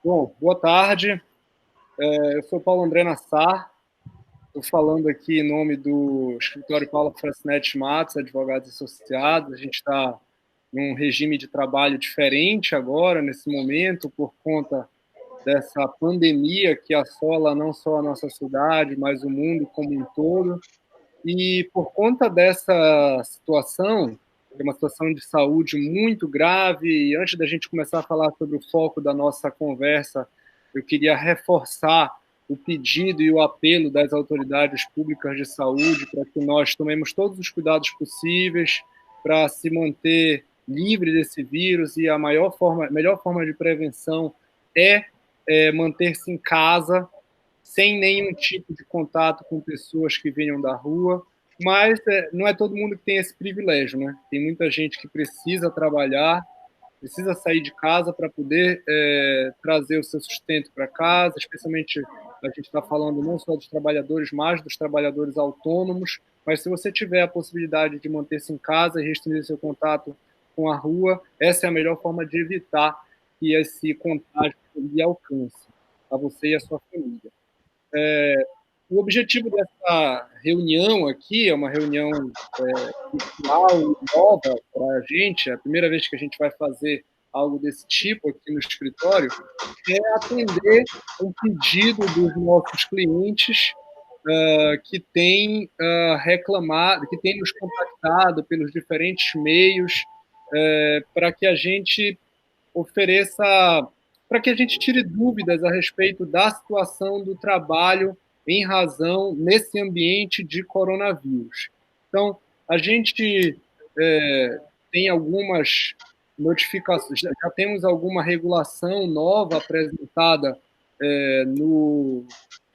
Bom, boa tarde. Eu sou Paulo André Nassar. Estou falando aqui em nome do escritório Paula Francinetti Matos, advogados associados. A gente está num regime de trabalho diferente agora, nesse momento, por conta dessa pandemia que assola não só a nossa cidade, mas o mundo como um todo. E por conta dessa situação, que é uma situação de saúde muito grave, e antes da gente começar a falar sobre o foco da nossa conversa, eu queria reforçar o pedido e o apelo das autoridades públicas de saúde para que nós tomemos todos os cuidados possíveis para se manter livre desse vírus, e a melhor forma de prevenção é manter-se em casa, sem nenhum tipo de contato com pessoas que venham da rua, mas não é todo mundo que tem esse privilégio, né? Tem muita gente que precisa trabalhar, precisa sair de casa para poder trazer o seu sustento para casa, especialmente a gente está falando não só dos trabalhadores, mas dos trabalhadores autônomos, mas se você tiver a possibilidade de manter-se em casa e restringir seu contato com a rua, essa é a melhor forma de evitar que esse contágio lhe alcance a você e a sua família. O objetivo dessa reunião aqui é uma reunião virtual e nova para a gente, é a primeira vez que a gente vai fazer algo desse tipo aqui no escritório, é atender um pedido dos nossos clientes que têm reclamado, que têm nos contactado pelos diferentes meios para que a gente ofereça, para que a gente tire dúvidas a respeito da situação do trabalho em razão nesse ambiente de coronavírus. Então, a gente tem algumas notificações, já temos alguma regulação nova apresentada no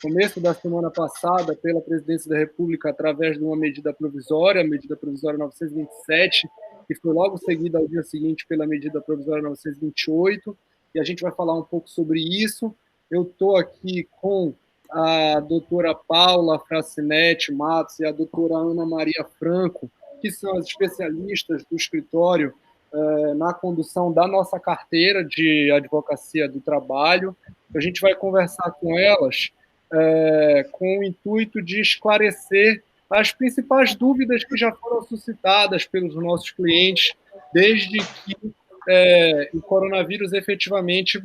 começo da semana passada pela Presidência da República através de uma medida provisória, a medida provisória 927, que foi logo seguida ao dia seguinte pela medida provisória 928, e a gente vai falar um pouco sobre isso. Eu estou aqui com a doutora Paula Francinetti Matos e a doutora Ana Maria Franco, que são as especialistas do escritório na condução da nossa carteira de advocacia do trabalho. A gente vai conversar com elas com o intuito de esclarecer as principais dúvidas que já foram suscitadas pelos nossos clientes desde que o coronavírus efetivamente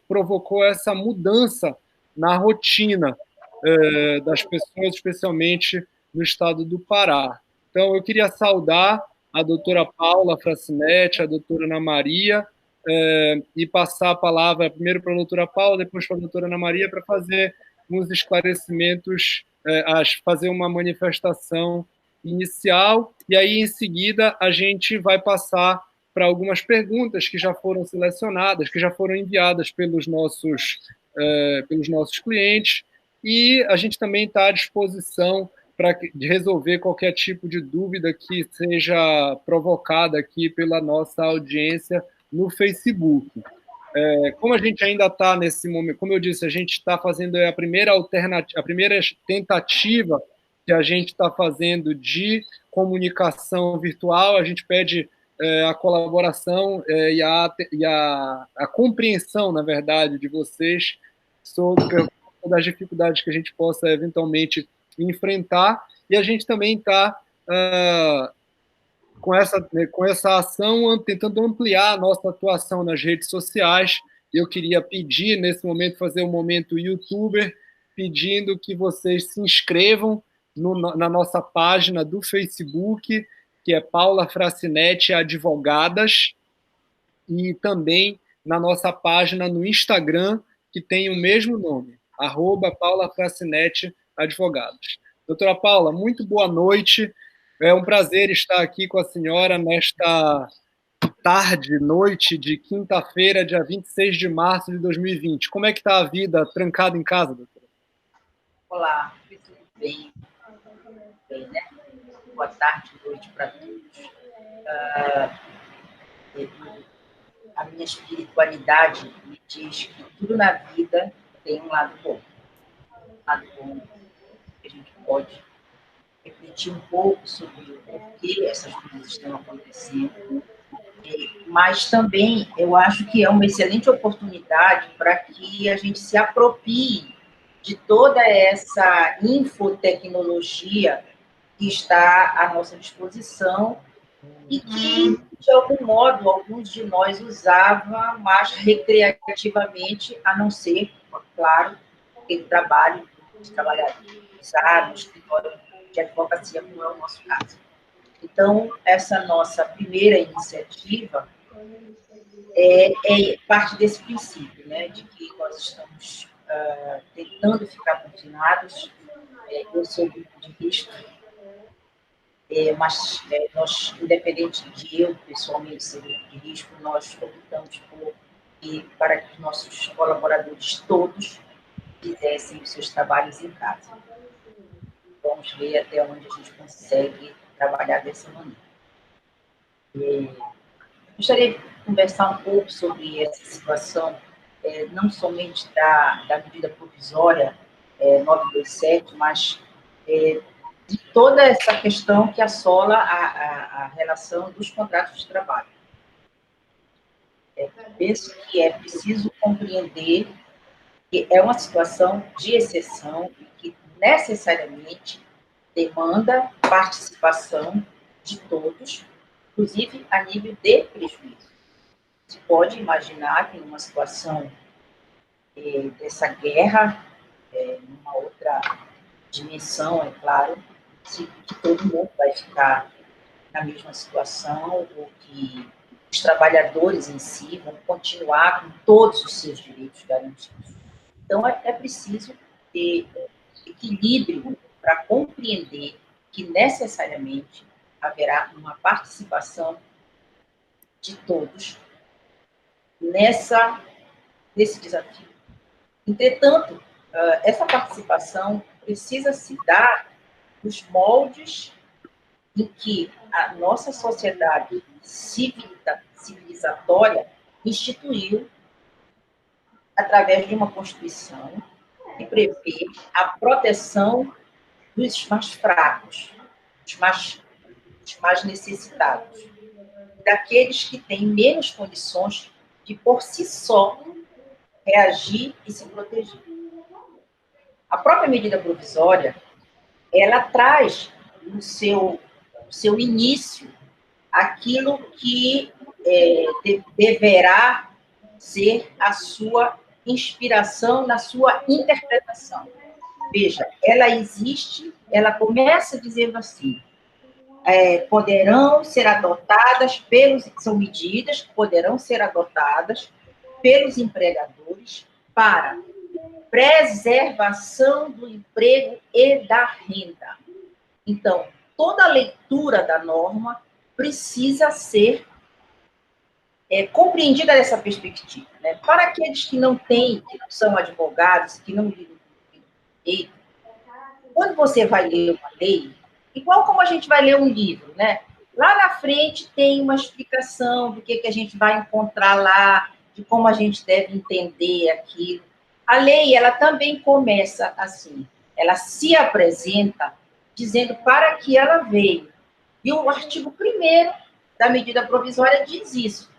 provocou essa mudança na rotina das pessoas, especialmente no estado do Pará. Então, eu queria saudar a doutora Paula Francinetti, a doutora Ana Maria, e passar a palavra primeiro para a doutora Paula, depois para a doutora Ana Maria, para fazer uns esclarecimentos, fazer uma manifestação inicial, e aí, em seguida, a gente vai passar para algumas perguntas que já foram selecionadas, que já foram enviadas pelos nossos clientes, e a gente também está à disposição para resolver qualquer tipo de dúvida que seja provocada aqui pela nossa audiência no Facebook. Como a gente ainda está nesse momento, como eu disse, a gente está fazendo a primeira tentativa que a gente está fazendo de comunicação virtual, a gente pede a colaboração e a compreensão, na verdade, de vocês sobre as dificuldades que a gente possa eventualmente enfrentar, e a gente também está com essa ação tentando ampliar a nossa atuação nas redes sociais. Eu queria pedir, nesse momento, fazer um momento youtuber, pedindo que vocês se inscrevam na nossa página do Facebook, que é Paula Francinetti Advogadas, e também na nossa página no Instagram, que tem o mesmo nome, @Paula Francinetti Advogados. Doutora Paula, muito boa noite. É um prazer estar aqui com a senhora nesta tarde, noite de quinta-feira, dia 26 de março de 2020. Como é que está a vida trancada em casa, doutora? Olá, tudo bem? Bem, né? Boa tarde, noite para todos. A minha espiritualidade me diz que tudo na vida tem um lado bom. Um lado bom que a gente pode refletir um pouco sobre o porquê essas coisas estão acontecendo, mas também eu acho que é uma excelente oportunidade para que a gente se aproprie de toda essa infotecnologia que está à nossa disposição e que, de algum modo, alguns de nós usavam mais recreativamente, a não ser, claro, aquele trabalho de trabalhar no escritório de advocacia, como é o nosso caso. Então, essa nossa primeira iniciativa é parte desse princípio, né, de que nós estamos tentando ficar confinados. Eu sou grupo de risco, mas nós, independente de eu pessoalmente ser grupo de risco, nós optamos por para que os nossos colaboradores todos fizessem os seus trabalhos em casa. Vamos ver até onde a gente consegue trabalhar dessa maneira. Gostaria de conversar um pouco sobre essa situação, não somente da medida provisória 927, mas de toda essa questão que assola a relação dos contratos de trabalho. Penso que é preciso compreender que é uma situação de exceção e que necessariamente demanda participação de todos, inclusive a nível de prejuízo. Se pode imaginar que numa situação dessa guerra, numa outra dimensão, é claro, que todo mundo vai ficar na mesma situação, ou que os trabalhadores em si vão continuar com todos os seus direitos garantidos. Então, é preciso ter equilíbrio para compreender que necessariamente haverá uma participação de todos nesse desafio. Entretanto, essa participação precisa se dar nos moldes em que a nossa sociedade civilizatória instituiu através de uma Constituição que prevê a proteção dos mais fracos, dos mais necessitados, daqueles que têm menos condições de, por si só, reagir e se proteger. A própria medida provisória, ela traz no seu início aquilo que deverá ser a sua inspiração na sua interpretação. Veja, ela existe, ela começa dizendo assim, são medidas que poderão ser adotadas pelos empregadores para preservação do emprego e da renda. Então, toda a leitura da norma precisa ser compreendida dessa perspectiva. Né? Para aqueles que não têm, que não são advogados, que não lidam com direito, quando você vai ler uma lei, igual como a gente vai ler um livro, né? Lá na frente tem uma explicação do que a gente vai encontrar lá, de como a gente deve entender aquilo. A lei, ela também começa assim, ela se apresenta dizendo para que ela veio. E o artigo 1º da medida provisória diz isso,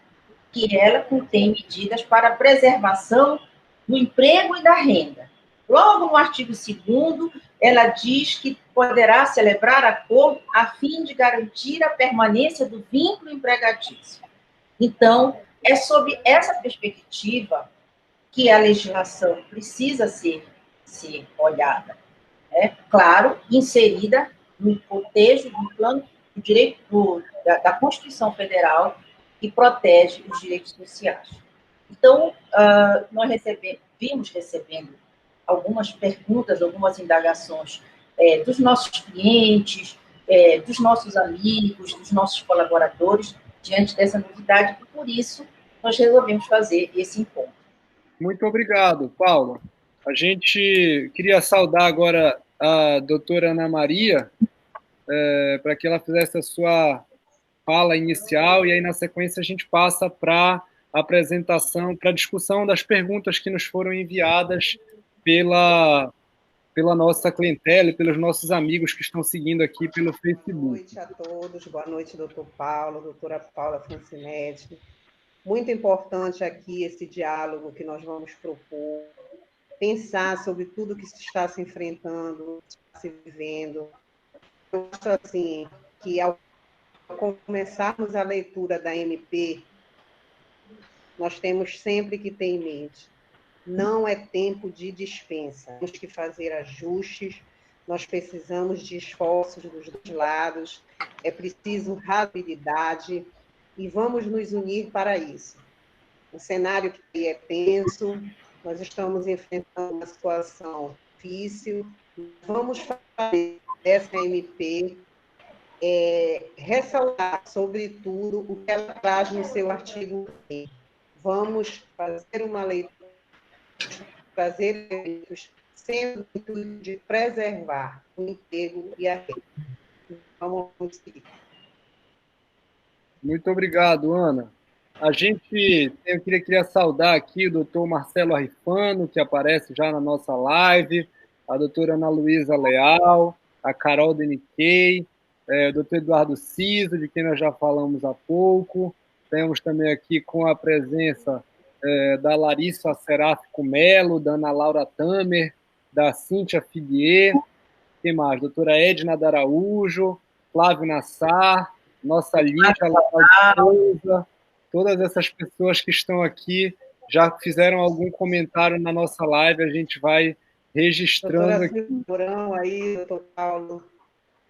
que ela contém medidas para a preservação do emprego e da renda. Logo no artigo 2º, ela diz que poderá celebrar acordo a fim de garantir a permanência do vínculo empregatício. Então, é sob essa perspectiva que a legislação precisa ser olhada. Claro, inserida no contexto do plano do direito da Constituição Federal, que protege os direitos sociais. Então, nós vimos recebendo algumas perguntas, algumas indagações dos nossos clientes, dos nossos amigos, dos nossos colaboradores, diante dessa novidade, e por isso nós resolvemos fazer esse encontro. Muito obrigado, Paula. A gente queria saudar agora a doutora Ana Maria, para que ela fizesse a sua fala inicial, e aí, na sequência, a gente passa para a apresentação, para a discussão das perguntas que nos foram enviadas pela pela nossa clientela e pelos nossos amigos que estão seguindo aqui pelo Facebook. Boa noite a todos, boa noite, doutor Paulo, doutora Paula Francinetti. Muito importante aqui esse diálogo que nós vamos propor, pensar sobre tudo que está se enfrentando, está se vivendo. Eu acho assim, que ao começarmos a leitura da MP, nós temos sempre que ter em mente, não é tempo de dispensa, temos que fazer ajustes, nós precisamos de esforços dos dois lados, é preciso razoabilidade e vamos nos unir para isso. O cenário que é tenso, nós estamos enfrentando uma situação difícil, vamos fazer dessa MP ressaltar, sobretudo, o que ela traz no seu artigo 3. Vamos fazer uma leitura, fazer eventos, sendo o intuito de preservar o emprego e a renda. Vamos seguir. Muito obrigado, Ana. Eu queria saudar aqui o doutor Marcelo Arrifano, que aparece já na nossa live, a doutora Ana Luísa Leal, a Carol Deniquei, o doutor Eduardo Ciso, de quem nós já falamos há pouco. Temos também aqui com a presença da Larissa Seráfico Melo, da Ana Laura Tamer, da Cíntia Fidier, quem mais? Doutora Edna Daraújo, Flávio Nassar, nossa Lídia Souza, todas essas pessoas que estão aqui já fizeram algum comentário na nossa live, a gente vai registrando aqui. Doutora Silvia aí, doutor Paulo,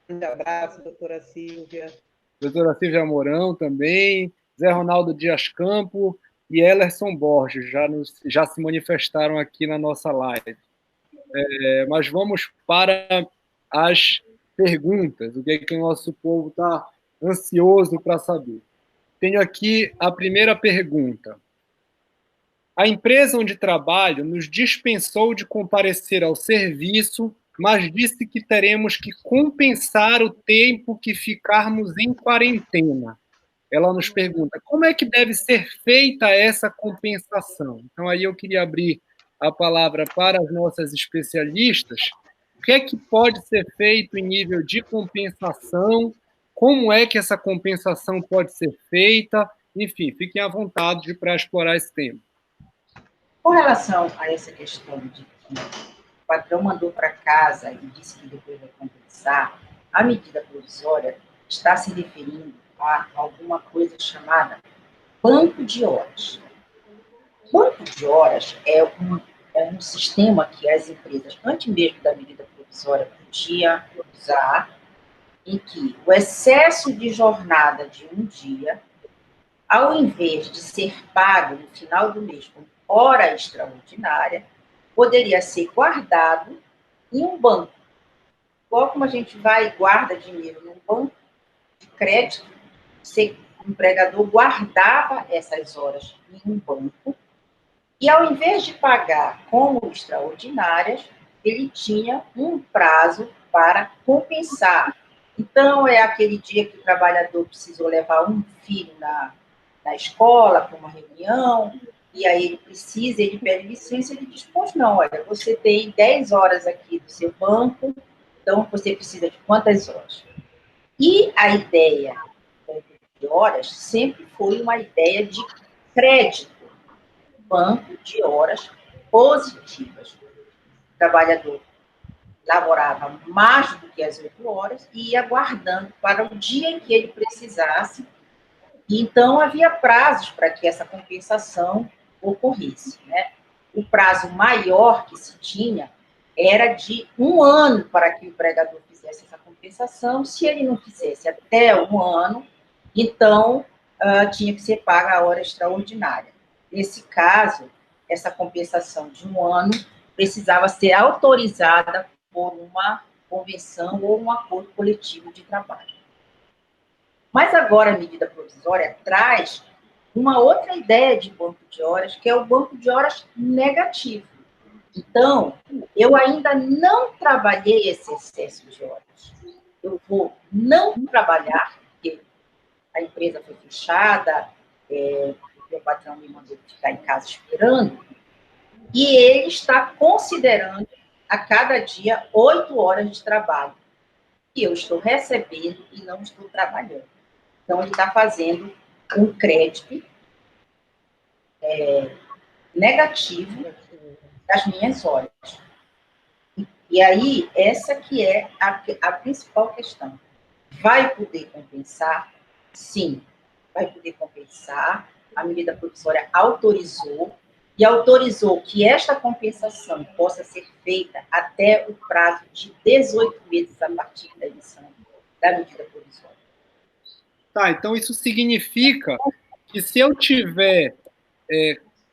um grande abraço, doutora Silvia. Doutora Silvia Mourão também, Zé Ronaldo Dias Campo e Ellerson Borges já se manifestaram aqui na nossa live. Mas vamos para as perguntas, o que é que o nosso povo está ansioso para saber. Tenho aqui a primeira pergunta. A empresa onde trabalho nos dispensou de comparecer ao serviço, mas disse que teremos que compensar o tempo que ficarmos em quarentena. Ela nos pergunta, como é que deve ser feita essa compensação? Então, aí eu queria abrir a palavra para as nossas especialistas. O que é que pode ser feito em nível de compensação? Como é que essa compensação pode ser feita? Enfim, fiquem à vontade para explorar esse tema. Com relação a essa questão de que o patrão mandou para casa e disse que depois vai compensar, a medida provisória está se referindo a alguma coisa chamada banco de horas. Banco de horas é um sistema que as empresas, antes mesmo da medida provisória, podiam usar, em que o excesso de jornada de um dia, ao invés de ser pago no final do mês com hora extraordinária, poderia ser guardado em um banco. Igual como a gente vai e guarda dinheiro num banco de crédito, o empregador guardava essas horas em um banco e, ao invés de pagar como extraordinárias, ele tinha um prazo para compensar. Então, é aquele dia que o trabalhador precisou levar um filho na escola para uma reunião, e aí ele pede licença, ele diz, pois não, olha, você tem 10 horas aqui do seu banco, então você precisa de quantas horas? E a ideia de horas sempre foi uma ideia de crédito, banco de horas positivas. O trabalhador laborava mais do que as 8 horas e ia guardando para o dia em que ele precisasse. Então, havia prazos para que essa compensação ocorresse, né? O prazo maior que se tinha era de 1 ano para que o empregador fizesse essa compensação. Se ele não fizesse até 1 ano, então tinha que ser paga a hora extraordinária. Nesse caso, essa compensação de 1 ano precisava ser autorizada por uma convenção ou um acordo coletivo de trabalho. Mas agora a medida provisória traz uma outra ideia de banco de horas, que é o banco de horas negativo. Então, eu ainda não trabalhei esse excesso de horas. Eu vou não trabalhar, porque a empresa foi fechada, meu patrão me mandou ficar em casa esperando, e ele está considerando a cada dia 8 horas de trabalho. E eu estou recebendo e não estou trabalhando. Então, ele está fazendo um crédito negativo das minhas horas. E aí, essa que é a principal questão. Vai poder compensar? Sim, vai poder compensar. A medida provisória autorizou, e autorizou que esta compensação possa ser feita até o prazo de 18 meses a partir da emissão da medida provisória. Tá, então isso significa que se eu tiver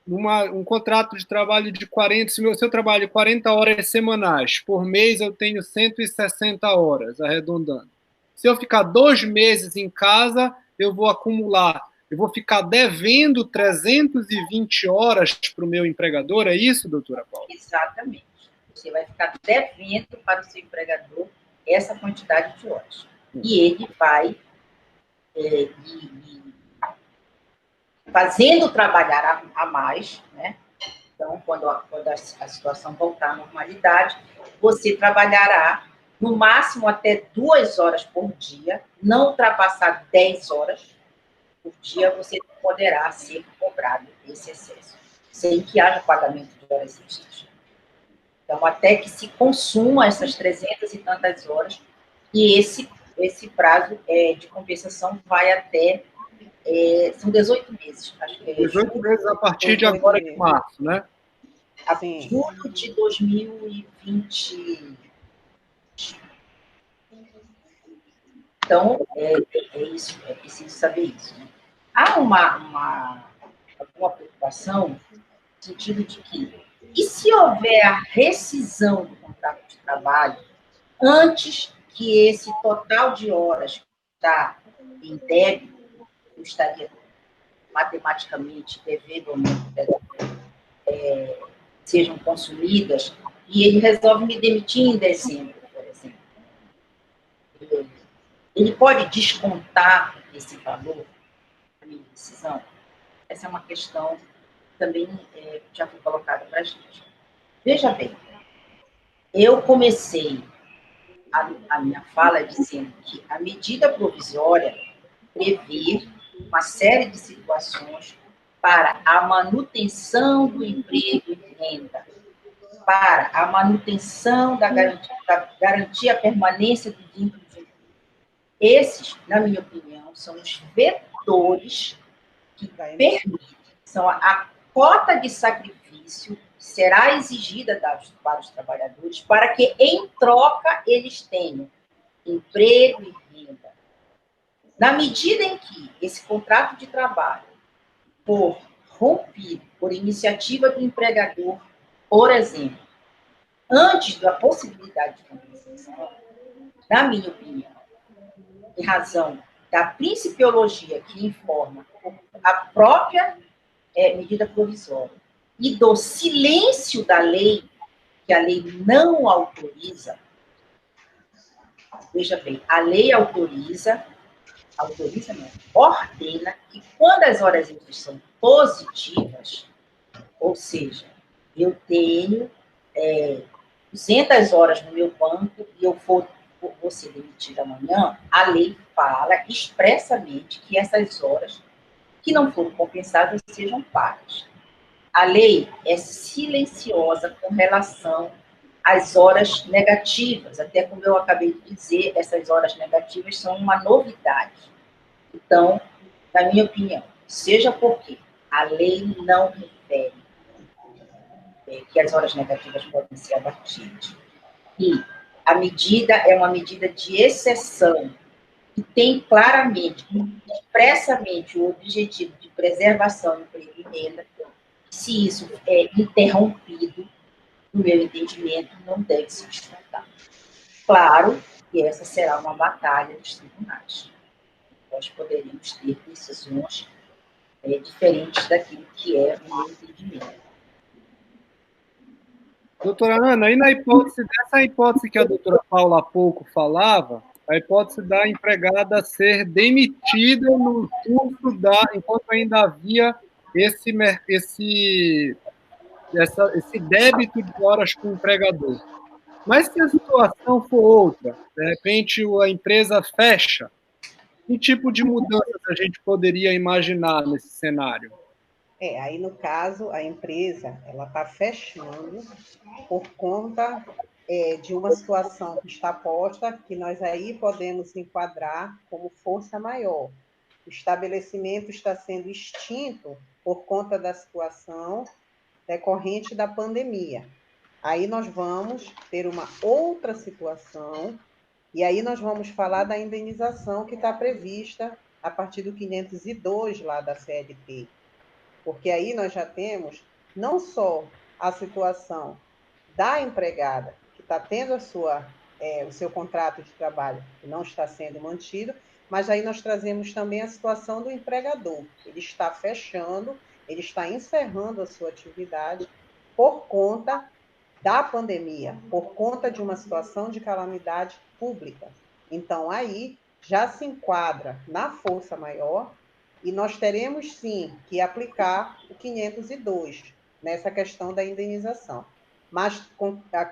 um contrato de trabalho de 40, se eu trabalho 40 horas semanais, por mês eu tenho 160 horas, arredondando. Se eu ficar 2 meses em casa, eu vou acumular, eu vou ficar devendo 320 horas para o meu empregador, é isso, doutora Paula? Exatamente. Você vai ficar devendo para o seu empregador essa quantidade de horas. E ele vai fazendo trabalhar a mais, né? Então, quando a situação voltar à normalidade, você trabalhará no máximo até 2 horas por dia, não ultrapassar 10 horas por dia, você poderá ser cobrado esse excesso, sem que haja pagamento de horas extras. Então, até que se consuma essas 300 e tantas horas, e esse prazo de compensação vai até são 18 meses. Acho que 18 meses a partir de agora de março, né? A julho de 2020. Então, é isso, é preciso saber isso. Né? Há alguma preocupação no sentido de que, e se houver a rescisão do contrato de trabalho antes que esse total de horas que está em débito, eu estaria matematicamente devendo ou não, sejam consumidas, e ele resolve me demitir em dezembro, por exemplo. Ele pode descontar esse valor da minha decisão? Essa é uma questão que também já foi colocada para a gente. Veja bem, eu comecei a minha fala dizendo que a medida provisória prevê uma série de situações para a manutenção do emprego e renda, para a manutenção da garantia permanência do vínculo de emprego. Esses, na minha opinião, são os vetores que permitem, são a cota de sacrifício que será exigida para os trabalhadores para que, em troca, eles tenham emprego e renda. Na medida em que esse contrato de trabalho for rompido por iniciativa do empregador, por exemplo, antes da possibilidade de compensação, na minha opinião, em razão da principiologia que informa a própria medida provisória e do silêncio da lei, que a lei não autoriza, veja bem, a lei autoriza não, ordena que quando as horas extras são positivas, ou seja, eu tenho 200 horas no meu banco e eu vou ser demitida amanhã, a lei fala expressamente que essas horas que não foram compensadas sejam pagas. A lei é silenciosa com relação às horas negativas, até como eu acabei de dizer, essas horas negativas são uma novidade. Então, na minha opinião, seja porque a lei não refere que as horas negativas podem ser abatidas, e a medida é uma medida de exceção, que tem claramente, expressamente, o objetivo de preservação, emprego e renda. Se isso é interrompido, no meu entendimento, não deve se descontar. Claro que essa será uma batalha dos tribunais. Nós poderíamos ter decisões diferentes daquilo que é o meu entendimento. Doutora Ana, e dessa hipótese que a doutora Paula há pouco falava, a hipótese da empregada ser demitida no curso enquanto ainda havia esse débito de horas com o empregador. Mas se a situação for outra, de repente a empresa fecha, que tipo de mudanças a gente poderia imaginar nesse cenário? Aí no caso, a empresa, ela está fechando por conta de uma situação que está posta, que nós aí podemos enquadrar como força maior. O estabelecimento está sendo extinto por conta da situação decorrente da pandemia. Aí nós vamos ter uma outra situação, e aí nós vamos falar da indenização que está prevista a partir do 502 lá da CLT. Porque aí nós já temos não só a situação da empregada, que está tendo o seu contrato de trabalho que não está sendo mantido, mas aí nós trazemos também a situação do empregador. Ele está fechando, ele está encerrando a sua atividade por conta da pandemia, por conta de uma situação de calamidade pública. Então, aí já se enquadra na força maior e nós teremos, sim, que aplicar o 502 nessa questão da indenização. Mas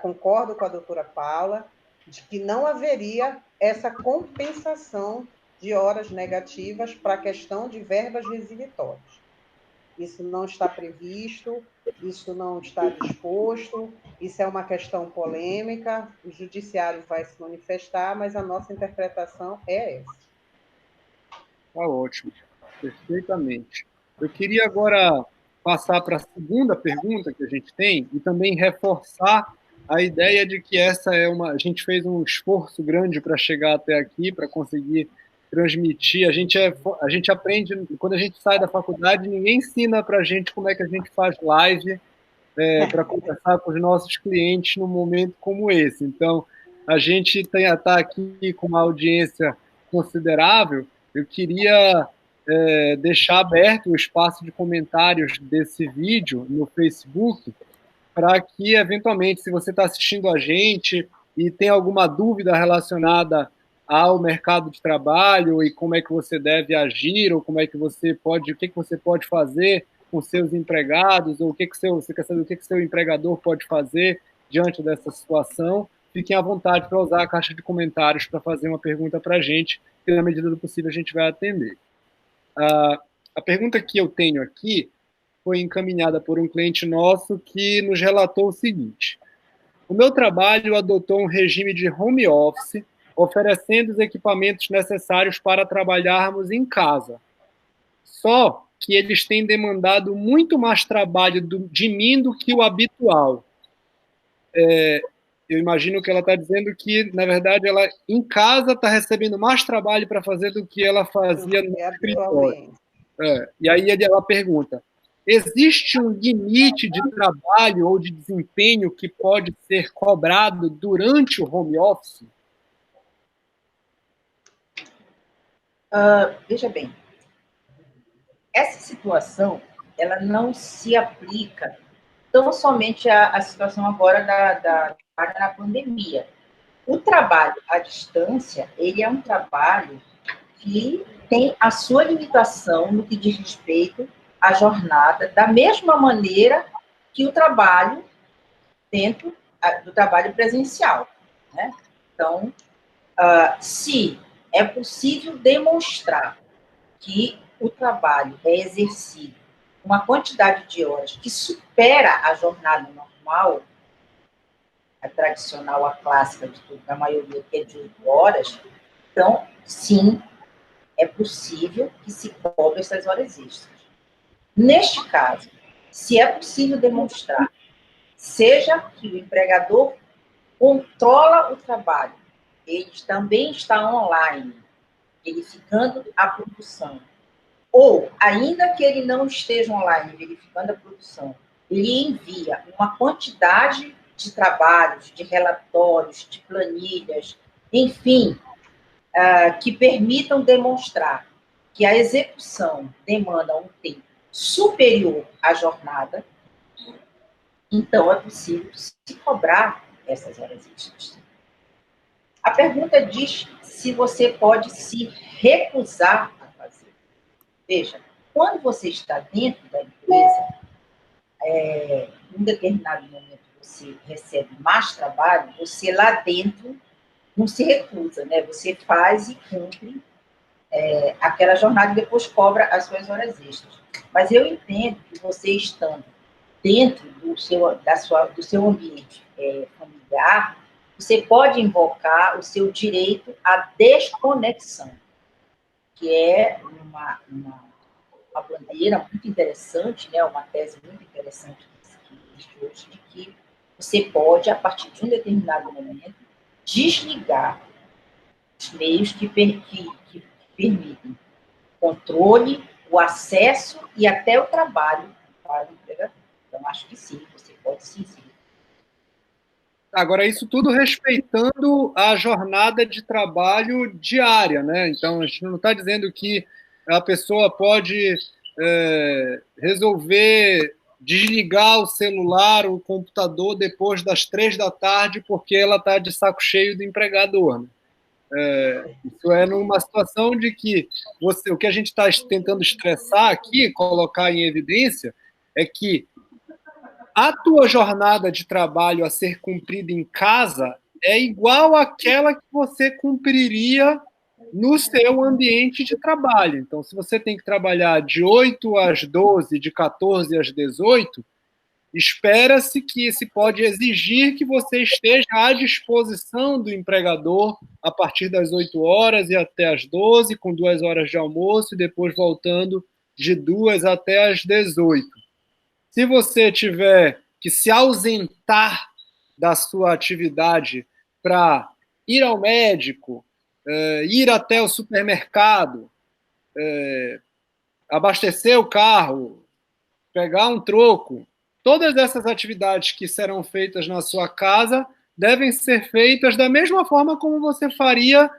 concordo com a doutora Paula de que não haveria essa compensação de horas negativas para a questão de verbas resilitórias. Isso não está previsto, isso não está disposto, isso é uma questão polêmica, o judiciário vai se manifestar, mas a nossa interpretação é essa. Tá ótimo, perfeitamente. Eu queria agora passar para a segunda pergunta que a gente tem e também reforçar a ideia de que a gente fez um esforço grande para chegar até aqui, para conseguir transmitir. A gente aprende, quando a gente sai da faculdade, ninguém ensina para a gente como é que a gente faz live para conversar com os nossos clientes num momento como esse. Então, a gente está aqui com uma audiência considerável. Eu queria deixar aberto o espaço de comentários desse vídeo no Facebook, para que, eventualmente, se você está assistindo a gente e tem alguma dúvida relacionada ao mercado de trabalho e como é que você deve agir, ou como é que você pode, o que você pode fazer com seus empregados, ou você quer saber o que seu empregador pode fazer diante dessa situação, fiquem à vontade para usar a caixa de comentários para fazer uma pergunta para a gente, que na medida do possível a gente vai atender. A pergunta que eu tenho aqui foi encaminhada por um cliente nosso que nos relatou o seguinte: o meu trabalho adotou um regime de home office, oferecendo os equipamentos necessários para trabalharmos em casa. Só que eles têm demandado muito mais trabalho de mim do que o habitual. Eu imagino que ela está dizendo que, na verdade, ela em casa está recebendo mais trabalho para fazer do que ela fazia no escritório. E aí ela pergunta: existe um limite de trabalho ou de desempenho que pode ser cobrado durante o home office? Veja bem, essa situação ela não se aplica tão somente à situação agora da pandemia. O trabalho à distância, ele é um trabalho que tem a sua limitação no que diz respeito à jornada, da mesma maneira que o trabalho dentro do trabalho presencial, né? Então, se é possível demonstrar que o trabalho é exercido uma quantidade de horas que supera a jornada normal, a tradicional, a clássica da maioria, que é de 8 horas, então, sim, é possível que se cobre essas horas extras. Neste caso, se é possível demonstrar, seja que o empregador controla o trabalho, ele também está online, verificando a produção, ou, ainda que ele não esteja online verificando a produção, ele envia uma quantidade de trabalhos, de relatórios, de planilhas, enfim, que permitam demonstrar que a execução demanda um tempo superior à jornada, então é possível se cobrar essas horas extras. A pergunta diz se você pode se recusar a fazer. Veja, quando você está dentro da empresa, em um determinado momento você recebe mais trabalho, você lá dentro não se recusa, né? Você faz e cumpre aquela jornada e depois cobra as suas horas extras. Mas eu entendo que você estando dentro do seu ambiente familiar, você pode invocar o seu direito à desconexão, que é uma bandeira muito interessante, né? Uma tese muito interessante que existe hoje, de que você pode, a partir de um determinado momento, desligar os meios que permitem controle, o acesso e até o trabalho para o empregador. Então, acho que sim, você pode sim. Agora, isso tudo respeitando a jornada de trabalho diária, né? Então, a gente não está dizendo que a pessoa pode resolver desligar o celular, o computador depois das 3 da tarde porque ela está de saco cheio do empregador, né? Isso é numa situação de que o que a gente está tentando estressar aqui, colocar em evidência, é que a tua jornada de trabalho a ser cumprida em casa é igual àquela que você cumpriria no seu ambiente de trabalho. Então, se você tem que trabalhar de 8 às 12, de 14 às 18, espera-se que se pode exigir que você esteja à disposição do empregador a partir das 8 horas e até as 12, com 2 horas de almoço e depois voltando de 2 até as 18. Se você tiver que se ausentar da sua atividade para ir ao médico, ir até o supermercado, abastecer o carro, pegar um troco, todas essas atividades que serão feitas na sua casa devem ser feitas da mesma forma como você faria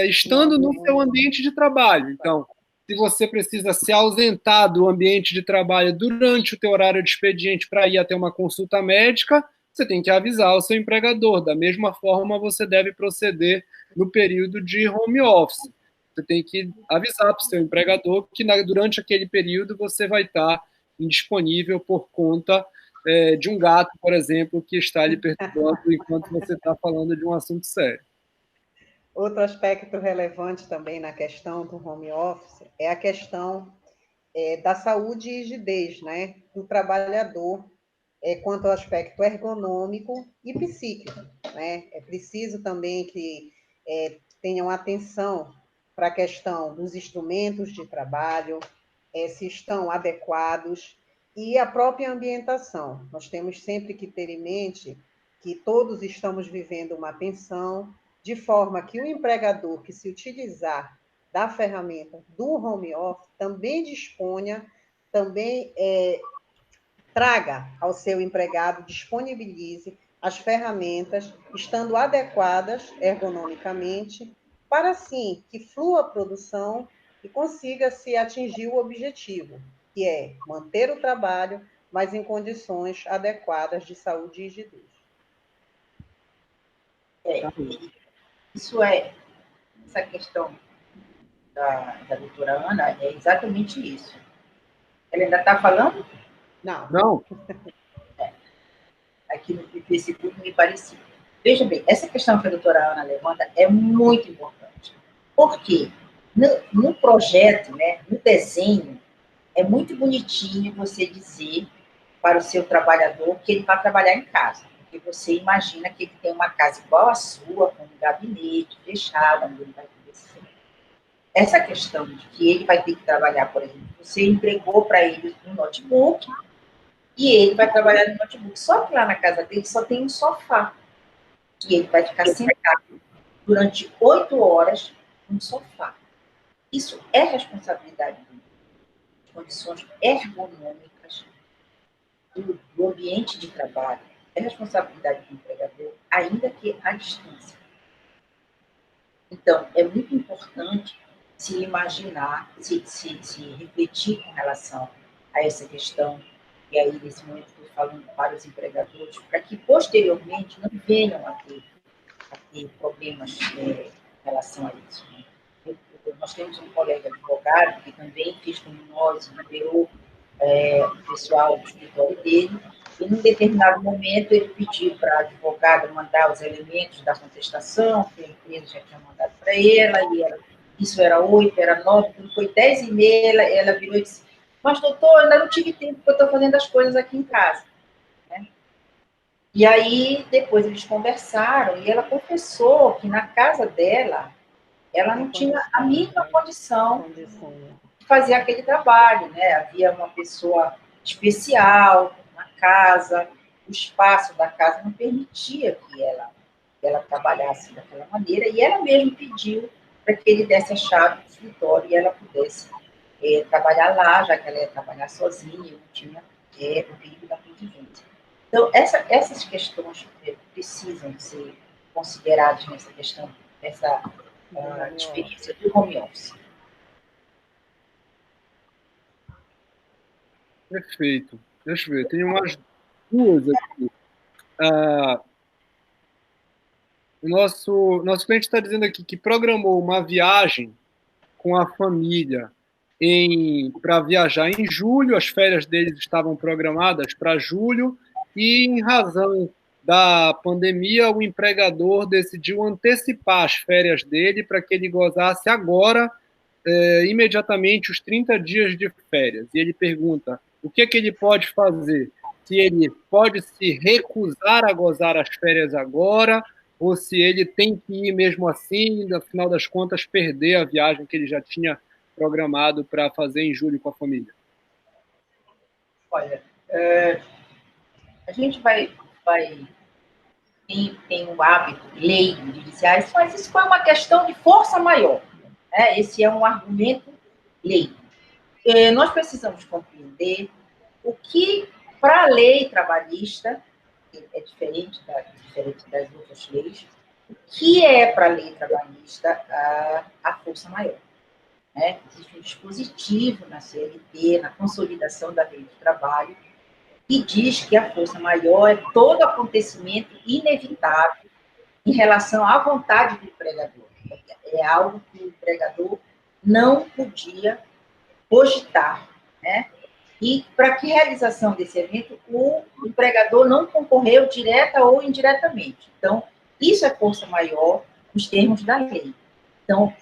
estando no seu ambiente de trabalho. Então, se você precisa se ausentar do ambiente de trabalho durante o teu horário de expediente para ir até uma consulta médica, você tem que avisar o seu empregador. Da mesma forma, você deve proceder no período de home office. Você tem que avisar para o seu empregador que durante aquele período você vai estar indisponível por conta de um gato, por exemplo, que está lhe perturbando enquanto você está falando de um assunto sério. Outro aspecto relevante também na questão do home office é a questão da saúde e rigidez, né, do trabalhador quanto ao aspecto ergonômico e psíquico, né? É preciso também que tenham atenção para a questão dos instrumentos de trabalho, se estão adequados, e a própria ambientação. Nós temos sempre que ter em mente que todos estamos vivendo uma tensão, de forma que o empregador que se utilizar da ferramenta do home office também disponha, também traga ao seu empregado, disponibilize as ferramentas, estando adequadas ergonomicamente, para assim que flua a produção e consiga se atingir o objetivo, que é manter o trabalho, mas em condições adequadas de saúde e rigidez. Essa questão da doutora Ana é exatamente isso. Ela ainda está falando? Não. Aqui no Facebook me parecia. Veja bem, essa questão que a doutora Ana levanta é muito importante. Por quê? No projeto, né, no desenho, é muito bonitinho você dizer para o seu trabalhador que ele vai trabalhar em casa. Porque você imagina que ele tem uma casa igual à sua, com um gabinete fechado, onde ele vai crescer. Essa questão de que ele vai ter que trabalhar, por exemplo, você entregou para ele um notebook e ele vai trabalhar no notebook. Só que lá na casa dele só tem um sofá. E ele vai ficar sentado durante 8 horas no sofá. Isso é responsabilidade dele. Condições ergonômicas do ambiente de trabalho é responsabilidade do empregador, ainda que à distância. Então, é muito importante se imaginar, se refletir com relação a essa questão, e aí, nesse momento, estou falando para os empregadores, para que, posteriormente, não venham a ter problemas em relação a isso. Né? Nós temos um colega advogado que também fez como nós, liberou o pessoal do escritório dele, E, num determinado momento, ele pediu para a advogada mandar os elementos da contestação, que a empresa já tinha mandado para ela, e isso era 8, era 9, quando foi 10h30, ela virou e disse: mas, doutor, eu ainda não tive tempo, porque eu estou fazendo as coisas aqui em casa. Né? E aí, depois eles conversaram, e ela confessou que na casa dela, ela não tinha a mínima condição de fazer aquele trabalho, né? Havia uma pessoa especial na casa, o espaço da casa não permitia que ela trabalhasse daquela maneira, e ela mesma pediu para que ele desse a chave do escritório e ela pudesse trabalhar lá, já que ela ia trabalhar sozinha, e não tinha o perigo da convivência. Então, essas questões precisam ser consideradas nessa questão, nessa experiência do home office. Perfeito. Deixa eu ver, tem umas duas aqui. O nosso cliente está dizendo aqui que programou uma viagem com a família para viajar em julho, as férias deles estavam programadas para julho, e em razão da pandemia, o empregador decidiu antecipar as férias dele para que ele gozasse agora, imediatamente, os 30 dias de férias. E ele pergunta o que é que ele pode fazer, se ele pode se recusar a gozar as férias agora, ou se ele tem que ir mesmo assim, e, no final das contas, perder a viagem que ele já tinha programado para fazer em julho com a família. Olha, a gente tem um hábito leigo de dizer, mas isso foi uma questão de força maior. Né? Esse é um argumento leigo. Nós precisamos compreender o que, para a lei trabalhista, é diferente das outras leis, o que é, para a lei trabalhista, a força maior. Né? Existe um dispositivo na CLT, na consolidação da lei do trabalho, que diz que a força maior é todo acontecimento inevitável em relação à vontade do empregador. É algo que o empregador não podia cogitar, né? E para que realização desse evento, o empregador não concorreu direta ou indiretamente. Então, isso é força maior nos termos da lei. Então,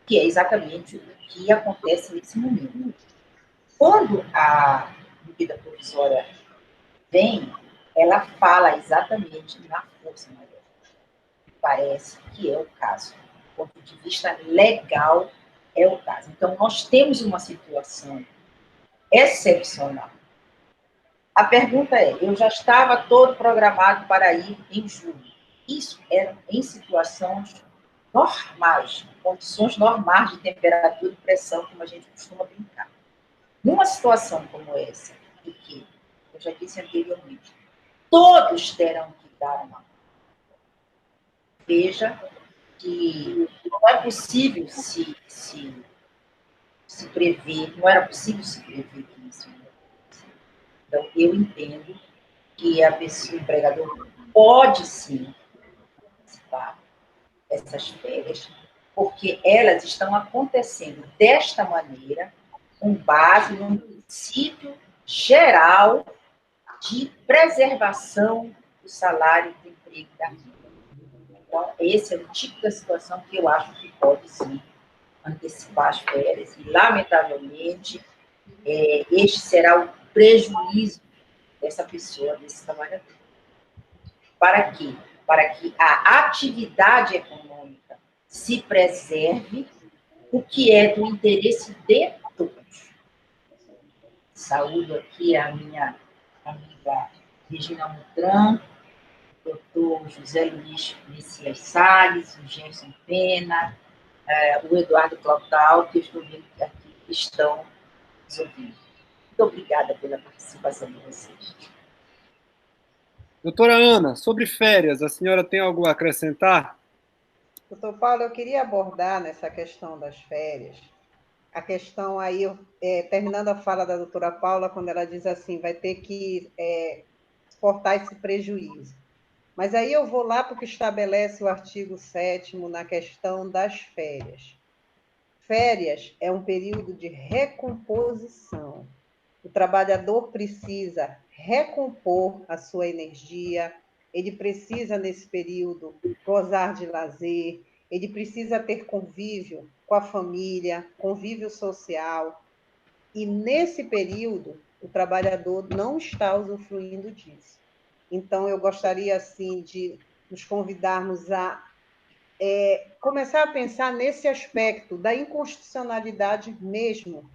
que é exatamente o que acontece nesse momento. Quando a medida provisória vem, ela fala exatamente na força maior. Parece que é o caso. Do ponto de vista legal, é o caso. Então, nós temos uma situação excepcional. A pergunta é, eu já estava todo programado para ir em julho. Isso era em situações normais, condições normais de temperatura e pressão, como a gente costuma brincar. Numa situação como essa, em que, eu já disse anteriormente, todos terão que dar uma. Veja que não é possível se prever, não era possível se prever que isso ia acontecer. Então, eu entendo que o empregador pode sim participar dessas férias, porque elas estão acontecendo desta maneira, com base num princípio geral de preservação do salário, do emprego e da vida. Então, esse é o tipo de situação que eu acho que pode sim antecipar as férias, e, lamentavelmente, este será o prejuízo dessa pessoa, desse trabalhador. Para quê? Para que a atividade econômica se preserve, o que é do interesse de todos. Saúdo aqui a minha amiga Regina Mutran, o doutor José Luiz Messias Salles, o Gerson Pena, o Eduardo Clotal, que eu estou vendo que aqui estão nos ouvindo. Muito obrigada pela participação de vocês. Doutora Ana, sobre férias, a senhora tem algo a acrescentar? Doutor Paulo, eu queria abordar nessa questão das férias, a questão aí, terminando a fala da doutora Paula, quando ela diz assim, vai ter que suportar esse prejuízo. Mas aí eu vou lá para o que estabelece o artigo 7º na questão das férias. Férias é um período de recomposição. O trabalhador precisa recompor a sua energia, ele precisa, nesse período, gozar de lazer, ele precisa ter convívio com a família, convívio social. E, nesse período, o trabalhador não está usufruindo disso. Então, eu gostaria, assim, de nos convidarmos a começar a pensar nesse aspecto da inconstitucionalidade mesmo,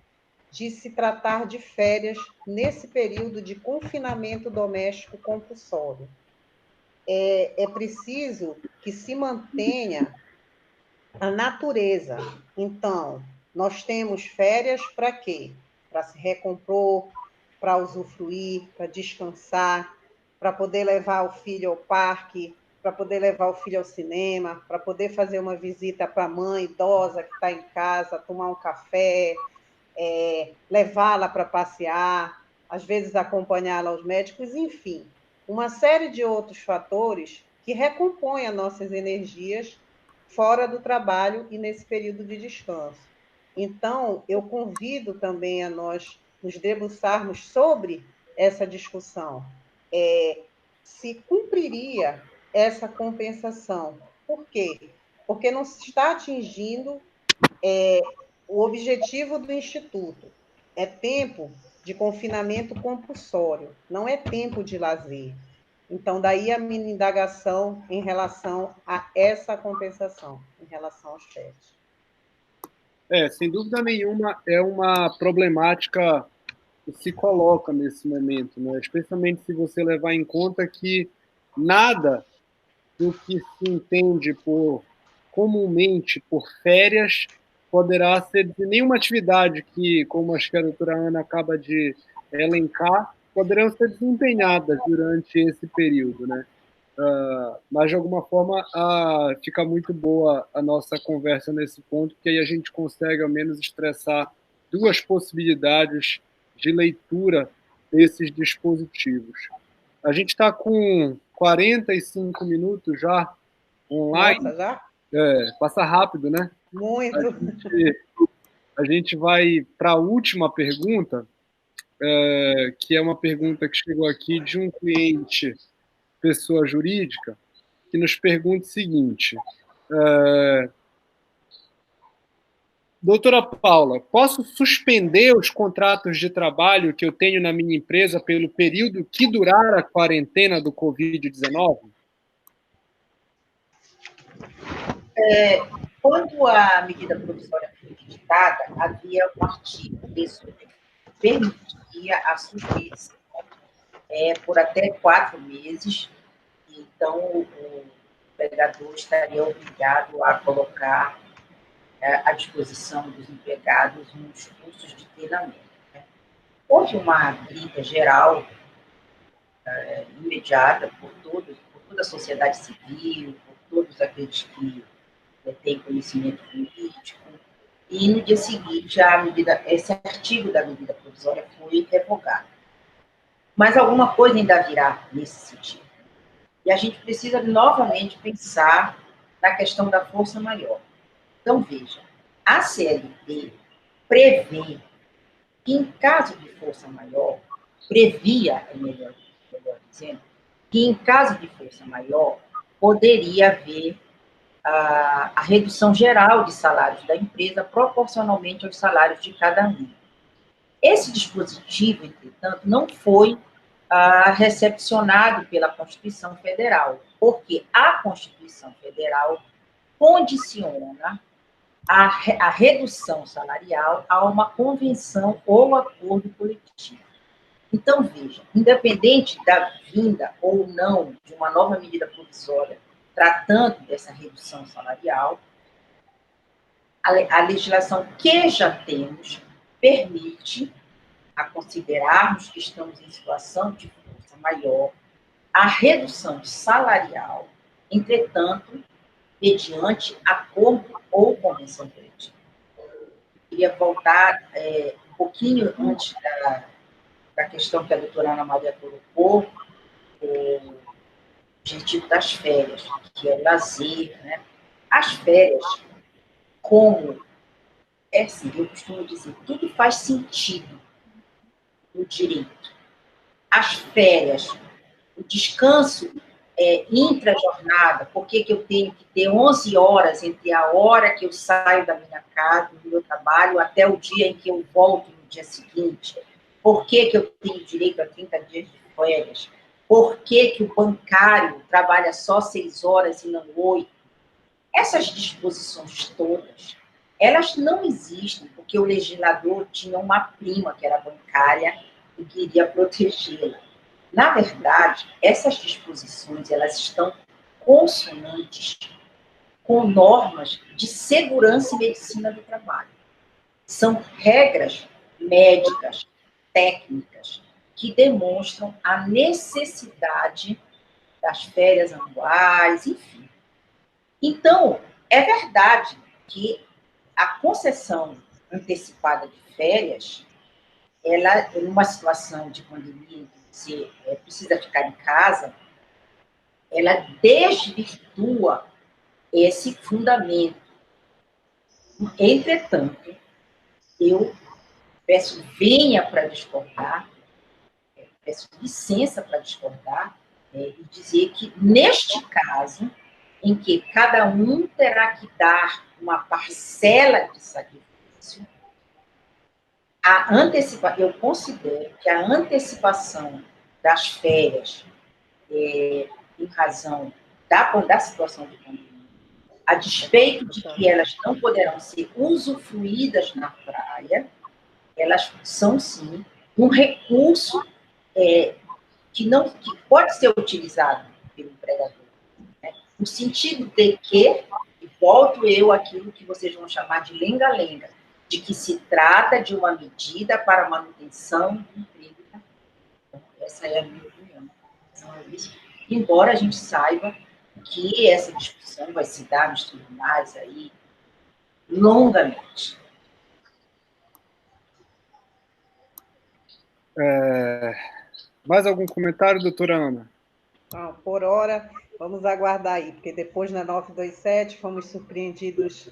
de se tratar de férias nesse período de confinamento doméstico compulsório. É preciso que se mantenha a natureza. Então, nós temos férias para quê? Para se recompor, para usufruir, para descansar, para poder levar o filho ao parque, para poder levar o filho ao cinema, para poder fazer uma visita para a mãe idosa que está em casa, tomar um café, levá-la para passear, às vezes acompanhá-la aos médicos, enfim, uma série de outros fatores que recompõem as nossas energias fora do trabalho e nesse período de descanso. Então, eu convido também a nós nos debruçarmos sobre essa discussão. Se cumpriria essa compensação. Por quê? Porque não se está atingindo o objetivo do Instituto. É tempo de confinamento compulsório, não é tempo de lazer. Então, daí a minha indagação em relação a essa compensação, em relação aos férias. Sem dúvida nenhuma, é uma problemática que se coloca nesse momento, né? Especialmente se você levar em conta que nada do que se entende comumente por férias poderá ser de nenhuma atividade que, como acho que a doutora Ana acaba de elencar, poderão ser desempenhadas durante esse período, né? Mas, de alguma forma, fica muito boa a nossa conversa nesse ponto, porque aí a gente consegue, ao menos, estressar duas possibilidades de leitura desses dispositivos. A gente está com 45 minutos já online. Nossa, já? Passa rápido, né? Muito. A gente vai para a última pergunta, que é uma pergunta que chegou aqui de um cliente, pessoa jurídica, que nos pergunta o seguinte: doutora Paula, posso suspender os contratos de trabalho que eu tenho na minha empresa pelo período que durar a quarentena do Covid-19? Quando a medida provisória foi editada, havia um artigo que permitia a suspensão por até 4 meses. Então, o empregador estaria obrigado a colocar à disposição dos empregados uns cursos de treinamento. Houve uma briga geral, imediata, por toda a sociedade civil, por todos aqueles que têm conhecimento político, e no dia seguinte esse artigo da medida provisória foi revogado. Mas alguma coisa ainda virá nesse sentido. E a gente precisa novamente pensar na questão da força maior. Então, veja, a CLT prevê que, em caso de força maior, previa, melhor dizendo, que em caso de força maior, poderia haver a redução geral de salários da empresa proporcionalmente aos salários de cada um. Esse dispositivo, entretanto, não foi recepcionado pela Constituição Federal, porque a Constituição Federal condiciona a redução salarial a uma convenção ou acordo coletivo. Então, veja, independente da vinda ou não de uma nova medida provisória tratando dessa redução salarial, a legislação que já temos permite, a considerarmos que estamos em situação de força maior, a redução salarial, entretanto, mediante acordo ou convenção coletiva. Eu queria voltar um pouquinho antes da questão que a doutora Ana Maria colocou, o objetivo das férias, que é o lazer, né? As férias, como assim, eu costumo dizer, tudo faz sentido do direito. As férias, o descanso intra-jornada, por que eu tenho que ter 11 horas entre a hora que eu saio da minha casa, do meu trabalho, até o dia em que eu volto no dia seguinte? Por que eu tenho direito a 30 dias de férias? Por que o bancário trabalha só 6 horas e não 8? Essas disposições todas, elas não existem porque o legislador tinha uma prima que era bancária e queria protegê-la. Na verdade, essas disposições, elas estão consonantes com normas de segurança e medicina do trabalho. São regras médicas, técnicas, que demonstram a necessidade das férias anuais, enfim. Então, é verdade que a concessão antecipada de férias, ela, numa situação de pandemia, em que você precisa ficar em casa, ela desvirtua esse fundamento. Entretanto, eu peço venha para discordar, peço licença para discordar, e dizer que, neste caso, em que cada um terá que dar uma parcela de sacrifício, eu considero que a antecipação das férias, em razão da situação de pandemia, a despeito de que elas não poderão ser usufruídas na praia, elas são, sim, um recurso que pode ser utilizado pelo empregador, né? No sentido de que, e volto eu àquilo que vocês vão chamar de lenga-lenga, de que se trata de uma medida para a manutenção do emprego. Então, essa é a minha opinião. Então, é isso. Embora a gente saiba que essa discussão vai se dar nos tribunais aí longamente. Mais algum comentário, doutora Ana? Não, por hora, vamos aguardar aí, porque depois na 927 fomos surpreendidos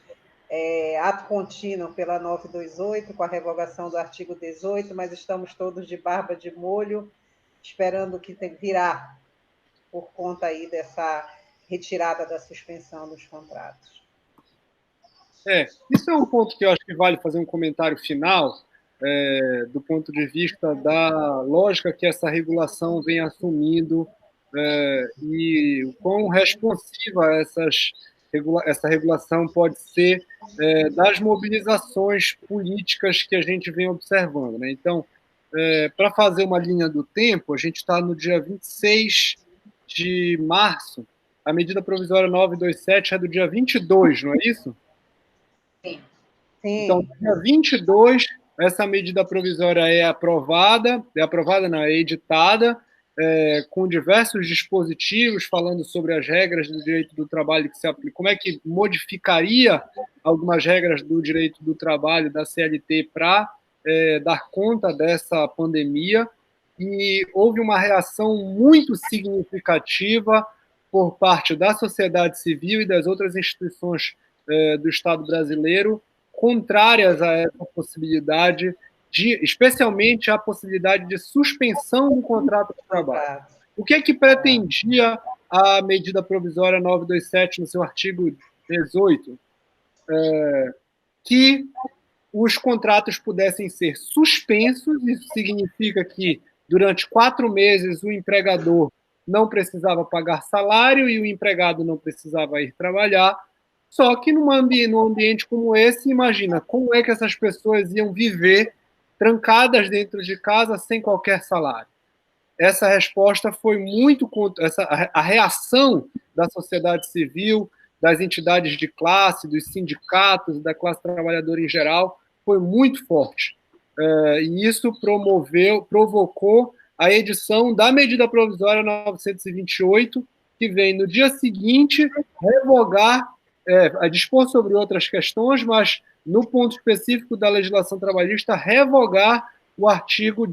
ato contínuo pela 928, com a revogação do artigo 18, mas estamos todos de barba de molho, esperando que virá por conta aí dessa retirada da suspensão dos contratos. Isso é um ponto que eu acho que vale fazer um comentário final, do ponto de vista da lógica que essa regulação vem assumindo e o quão responsiva essa regulação pode ser das mobilizações políticas que a gente vem observando, né? Então, para fazer uma linha do tempo, a gente está no dia 26 de março, a medida provisória 927 é do dia 22, não é isso? Sim. Então, no dia 22, essa medida provisória é aprovada não, é editada, com diversos dispositivos falando sobre as regras do direito do trabalho que se aplica, como é que modificaria algumas regras do direito do trabalho da CLT para dar conta dessa pandemia, e houve uma reação muito significativa por parte da sociedade civil e das outras instituições do Estado brasileiro contrárias a essa possibilidade, especialmente a possibilidade de suspensão do contrato de trabalho. O que é que pretendia a medida provisória 927 no seu artigo 18? Que os contratos pudessem ser suspensos, isso significa que durante 4 meses o empregador não precisava pagar salário e o empregado não precisava ir trabalhar. Só que num ambiente como esse, imagina como é que essas pessoas iam viver trancadas dentro de casa sem qualquer salário. Essa resposta foi muito... A reação da sociedade civil, das entidades de classe, dos sindicatos, da classe trabalhadora em geral, foi muito forte. E isso provocou a edição da medida provisória 928, que vem no dia seguinte revogar, a dispor sobre outras questões, mas no ponto específico da legislação trabalhista, revogar o artigo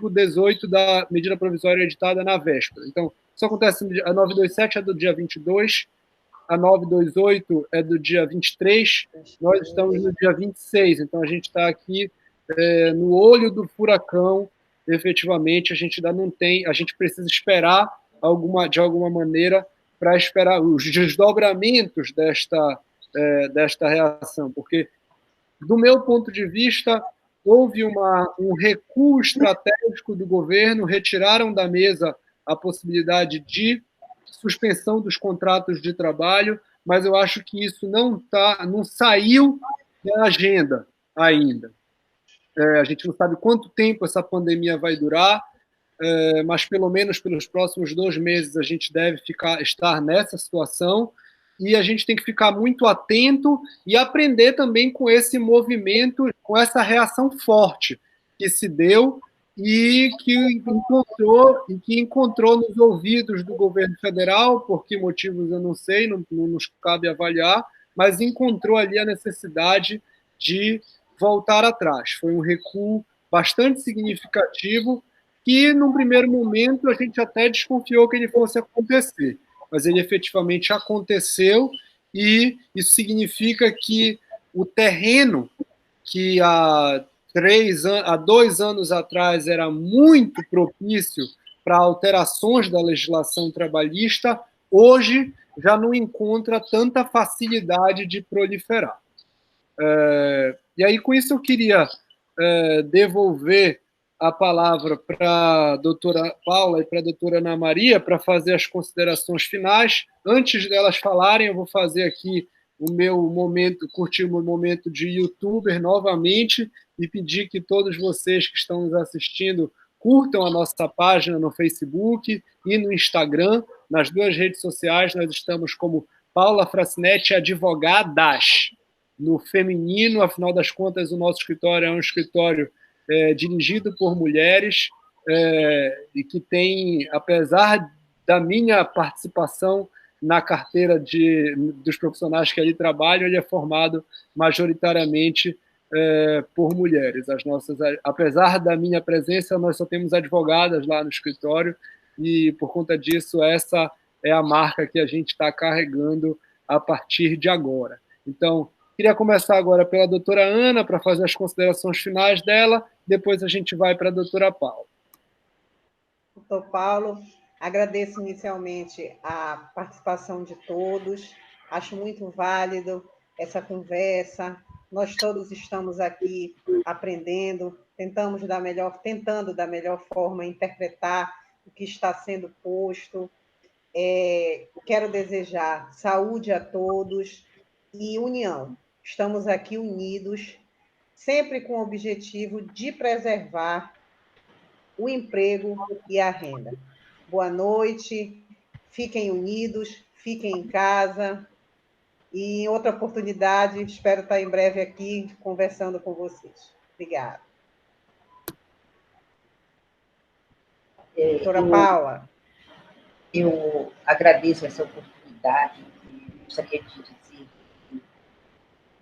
18 da medida provisória editada na véspera. Então, isso acontece, a 927 é do dia 22, a 928 é do dia 23, nós estamos no dia 26, então a gente está aqui no olho do furacão efetivamente a gente ainda não tem, a gente precisa esperar de alguma maneira para esperar os desdobramentos desta reação, porque, do meu ponto de vista, houve um recuo estratégico do governo, retiraram da mesa a possibilidade de suspensão dos contratos de trabalho, mas eu acho que isso não saiu da agenda ainda. A gente não sabe quanto tempo essa pandemia vai durar, mas pelo menos pelos próximos 2 meses a gente deve estar nessa situação, e a gente tem que ficar muito atento e aprender também com esse movimento, com essa reação forte que se deu e que encontrou nos ouvidos do governo federal, por que motivos eu não sei, não nos cabe avaliar, mas encontrou ali a necessidade de voltar atrás. Foi um recuo bastante significativo que, num primeiro momento, a gente até desconfiou que ele fosse acontecer, mas ele efetivamente aconteceu, e isso significa que o terreno que há 2 anos atrás era muito propício para alterações da legislação trabalhista, hoje já não encontra tanta facilidade de proliferar. E aí, com isso, eu queria devolver a palavra para a doutora Paula e para a doutora Ana Maria para fazer as considerações finais. Antes delas falarem, eu vou fazer aqui o meu momento, curtir o meu momento de youtuber novamente e pedir que todos vocês que estão nos assistindo curtam a nossa página no Facebook e no Instagram. Nas 2 redes sociais nós estamos como Paula Frasnetti Advogadas, no feminino. Afinal das contas, o nosso escritório é um escritório dirigido por mulheres, e que tem, apesar da minha participação na carteira dos profissionais que ali trabalham, ele é formado majoritariamente por mulheres. Apesar da minha presença, nós só temos advogadas lá no escritório, e, por conta disso, essa é a marca que a gente está carregando a partir de agora. Então, queria começar agora pela doutora Ana, para fazer as considerações finais dela, depois a gente vai para a doutora Paula. Doutor Paulo, agradeço inicialmente a participação de todos, acho muito válido essa conversa, nós todos estamos aqui aprendendo, tentando da melhor forma interpretar o que está sendo posto. Quero desejar saúde a todos e união. Estamos aqui unidos, sempre com o objetivo de preservar o emprego e a renda. Boa noite, fiquem unidos, fiquem em casa, e em outra oportunidade, espero estar em breve aqui conversando com vocês. Obrigada. Doutora Paula. Eu agradeço essa oportunidade, gostaria de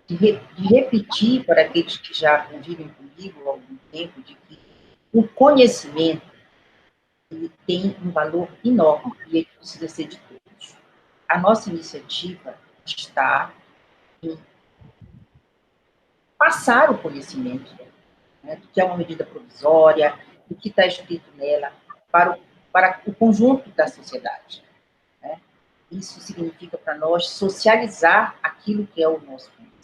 dizer, de repetir para aqueles que já convivem comigo há algum tempo, de que o conhecimento ele tem um valor enorme e ele precisa ser de todos. A nossa iniciativa está em passar o conhecimento, né, do que é uma medida provisória, do que está escrito nela, para o conjunto da sociedade. Né? Isso significa para nós socializar aquilo que é o nosso conhecimento.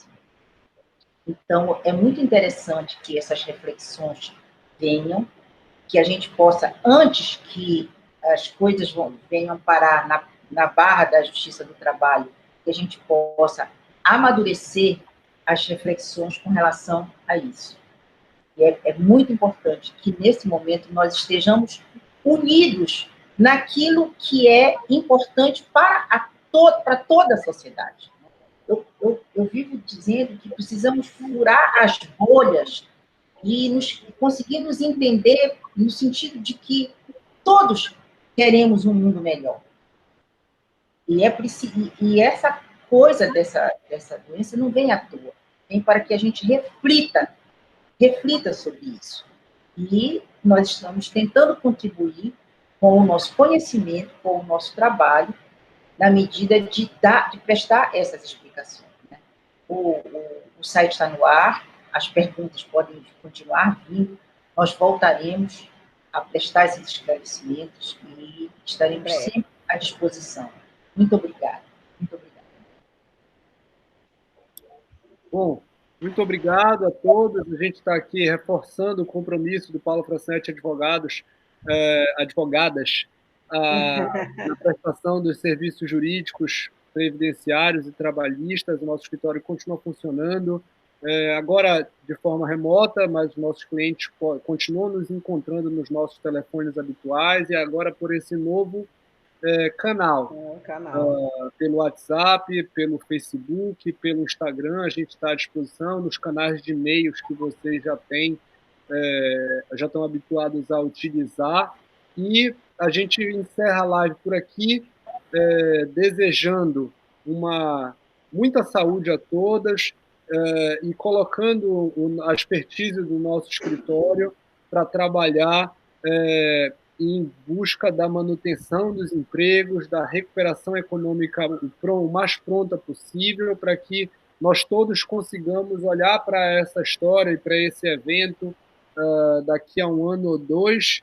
Então, é muito interessante que essas reflexões venham, que a gente possa, antes que as coisas venham parar na barra da Justiça do Trabalho, que a gente possa amadurecer as reflexões com relação a isso. E é muito importante que, nesse momento, nós estejamos unidos naquilo que é importante para toda a sociedade. Eu vivo dizendo que precisamos furar as bolhas e conseguir nos entender no sentido de que todos queremos um mundo melhor. E essa coisa dessa doença não vem à toa, vem para que a gente reflita sobre isso. E nós estamos tentando contribuir com o nosso conhecimento, com o nosso trabalho, na medida de prestar essas explicações. Né? O site está no ar, as perguntas podem continuar vindo, nós voltaremos a prestar esses esclarecimentos e estaremos sempre à disposição. Muito obrigada. Muito obrigada. Bom, muito obrigado a todos. A gente está aqui reforçando o compromisso do Paulo Frasnetti Advogadas, na prestação dos serviços jurídicos, previdenciários e trabalhistas. O nosso escritório continua funcionando, agora de forma remota, mas nossos clientes continuam nos encontrando nos nossos telefones habituais e agora por esse novo canal. Pelo WhatsApp, pelo Facebook, pelo Instagram, a gente está à disposição, nos canais de e-mails que vocês já têm, já estão habituados a utilizar. E a gente encerra a live por aqui, desejando muita saúde a todas e colocando a expertise do nosso escritório para trabalhar em busca da manutenção dos empregos, da recuperação econômica o mais pronta possível, para que nós todos consigamos olhar para essa história e para esse evento daqui a 1 ano ou 2,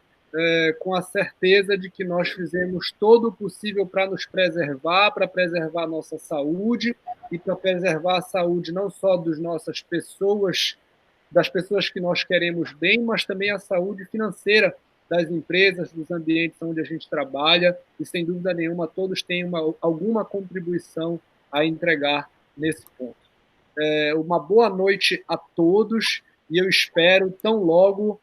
com a certeza de que nós fizemos todo o possível para nos preservar, para preservar a nossa saúde e para preservar a saúde não só das nossas pessoas, das pessoas que nós queremos bem, mas também a saúde financeira das empresas, dos ambientes onde a gente trabalha, e sem dúvida nenhuma todos têm alguma contribuição a entregar nesse ponto. Uma boa noite a todos, e eu espero tão logo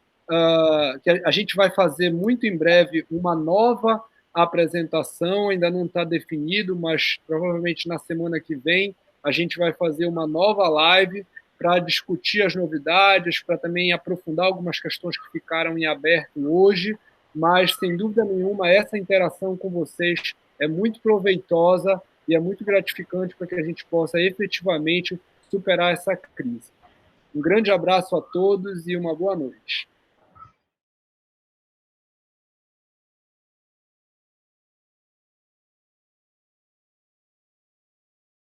que a gente vai fazer muito em breve uma nova apresentação, ainda não está definido, mas provavelmente na semana que vem a gente vai fazer uma nova live para discutir as novidades, para também aprofundar algumas questões que ficaram em aberto hoje, mas, sem dúvida nenhuma, essa interação com vocês é muito proveitosa e é muito gratificante para que a gente possa efetivamente superar essa crise. Um grande abraço a todos e uma boa noite.